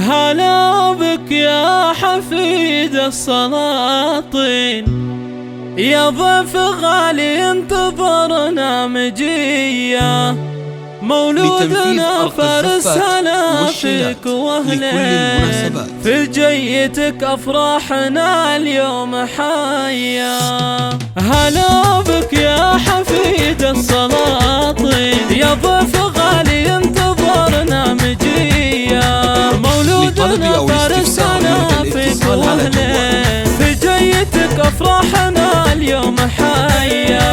هلا بك يا حفيد السلاطين، يا ضيف غالي انتظرنا مجية، مولودنا فارس هلا فيك واهلين، في جيتك افراحنا اليوم حيا. هلا بك يا حفيد السلاطين، يا ضيف غالي انتظرنا مجية، مولودنا فارس هلا فيك واهلين، في جيتك افراحنا اليوم حيا.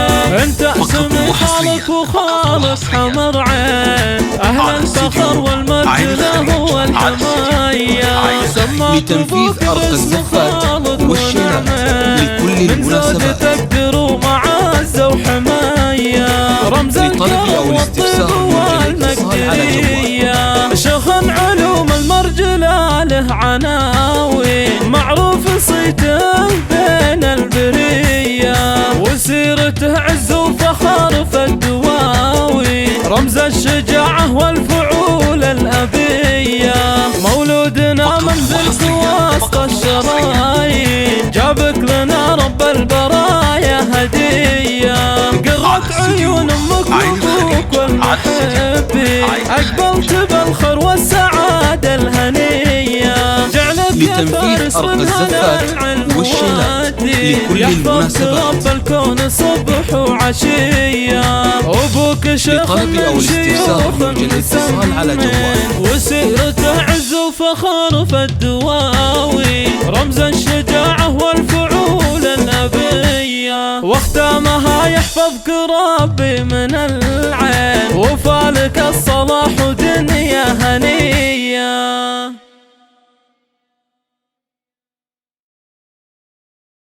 انت اسمي خالق وخالق حمر عين، اهل الفخر والمجد هو الحماية، سماك ابوك باسم خالد ونعمين، من زوجتك درو معزة وحماية، رمز الكرم والطيب والمقدرية، شيخ علوم المرجلة له عناوين، معروف صيته بين البرية، وسيرته عز وفخر في الدواوين، رمز الشجاعة والفعول الأبية، مولودنا منزل وسط الشرايين، جابك لنا رب البرايا هدية، قرت عيون امك وابوك والمحبين، اقبلت بالخير والسعادة الهنية، جعلك يا فارس من هنا العلم والدين، يحفظك رب الكون صبح وعشية، ابوك شيخ من شيوخ مسمين، وسيرته عز وفخر في الدواوين، رمز الشجاعة والفعول الأبية، واختامها يحفظك ربي من العين، وفالك الصلاة